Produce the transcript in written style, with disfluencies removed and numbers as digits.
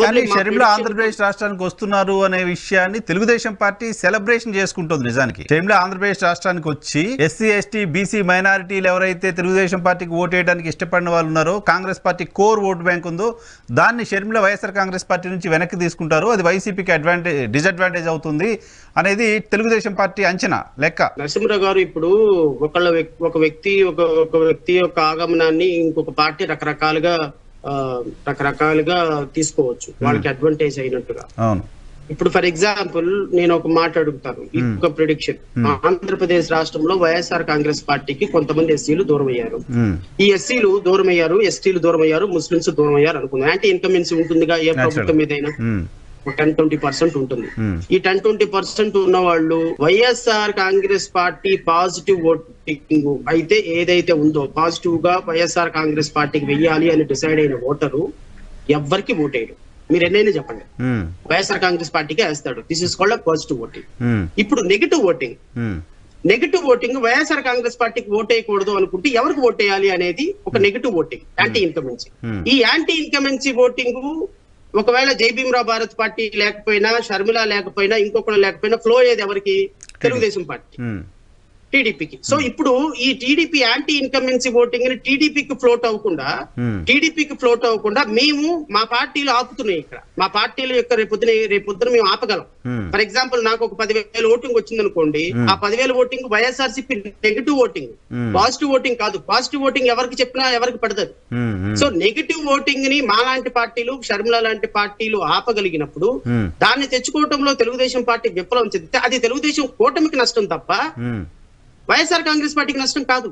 కానీ షర్మిల ఆంధ్రప్రదేశ్ రాష్ట్రానికి వస్తున్నారు అనే విషయాన్ని తెలుగుదేశం పార్టీ సెలబ్రేషన్ చేసుకుంటుంది. నిజానికి షర్మిల ఆంధ్రప్రదేశ్ రాష్ట్రానికి వచ్చి ఎస్సీ ఎస్టీ బీసీ మైనారిటీలు ఎవరైతే తెలుగుదేశం పార్టీకి ఓటేయడానికి ఇష్టపడిన వాళ్ళు ఉన్నారో, Congress party core vote bank ఉందో దాన్ని షర్మిల వైఎస్ఆర్ కాంగ్రెస్ పార్టీ నుంచి వెనక్కి తీసుకుంటారు. అది వైసీపీకి డిసడ్వాంటేజ్ అవుతుంది అనేది తెలుగుదేశం పార్టీ అంచనా లెక్క. నరసింహరావు గారు, ఇప్పుడు ఒక వ్యక్తి యొక్క ఆగమనాన్ని ఇంకొక పార్టీ రకరకాలుగా తీసుకోవచ్చు, వాళ్ళకి అడ్వాంటేజ్ అయినట్టుగా. ఇప్పుడు ఫర్ ఎగ్జాంపుల్ నేను ఒక మాట అడుగుతాను, ఒక ప్రిడిక్షన్. ఆంధ్రప్రదేశ్ రాష్ట్రంలో వైఎస్ఆర్ కాంగ్రెస్ పార్టీకి కొంతమంది ఎస్సీలు దూరం అయ్యారు. ఈ ఎస్సీలు దూరం అయ్యారు, ఎస్టీలు దూరం అయ్యారు, ముస్లింస్ దూరం అయ్యారు అనుకుందాం. యాంటీ ఇన్కమెన్సీ ఉంటుందిగా ఏ ప్రభుత్వం మీదైనా. 10-20% ఉంటుంది. ఈ 10-20% ఉన్న వాళ్ళు YSR Congress party positive voting అయితే ఏదైతే ఉందో, పాజిటివ్ గా వైఎస్ఆర్ కాంగ్రెస్ పార్టీకి వెయ్యాలి అని డిసైడ్ అయిన ఓటరు ఎవ్వరికి ఓటేయడు. మీరు ఎన్నైనా చెప్పండి, వైఎస్ఆర్ కాంగ్రెస్ పార్టీకి వేస్తాడు. This is called positive voting. ఇప్పుడు నెగిటివ్ ఓటింగ్ వైఎస్ఆర్ కాంగ్రెస్ పార్టీకి ఓటేయకూడదు అనుకుంటే ఎవరికి ఓటేయాలి అనేది ఒక నెగిటివ్ ఓటింగ్, యాంటీ ఇన్కమెన్సీ. ఈ యాంటీ ఇన్కమెన్సీ ఓటింగ్ ఒకవేళ జై భీమరావు భారత్ పార్టీ లేకపోయినా, షర్మిల లేకపోయినా, ఇంకొకరు లేకపోయినా ఫ్లో అయ్యేది ఎవరికి? తెలుగుదేశం పార్టీ, టీడీపీకి. సో ఇప్పుడు ఈ టీడీపీ యాంటీ ఇన్కమెన్సీ ఓటింగ్ ని టీడీపీకి ఫ్లోట్ అవ్వకుండా మేము మా పార్టీలు ఆపుతున్నాయి. ఇక్కడ మా పార్టీల యొక్క రేపొద్దున మేము ఆపగలం. ఫర్ ఎగ్జాంపుల్, నాకు ఒక 10,000 ఓటింగ్ వచ్చింది అనుకోండి, ఆ 10,000 voting YSRCP negative voting, positive voting కాదు. పాజిటివ్ ఓటింగ్ ఎవరికి చెప్పినా ఎవరికి పడుతుంది. సో నెగిటివ్ ఓటింగ్ ని మా లాంటి పార్టీలు, షర్మిల లాంటి పార్టీలు ఆపగలిగినప్పుడు దాన్ని తెచ్చుకోవడంలో తెలుగుదేశం పార్టీ విఫలం చెందితే అది తెలుగుదేశం కూటమికి నష్టం తప్ప వైఎస్ఆర్ కాంగ్రెస్ పార్టీకి నష్టం కాదు.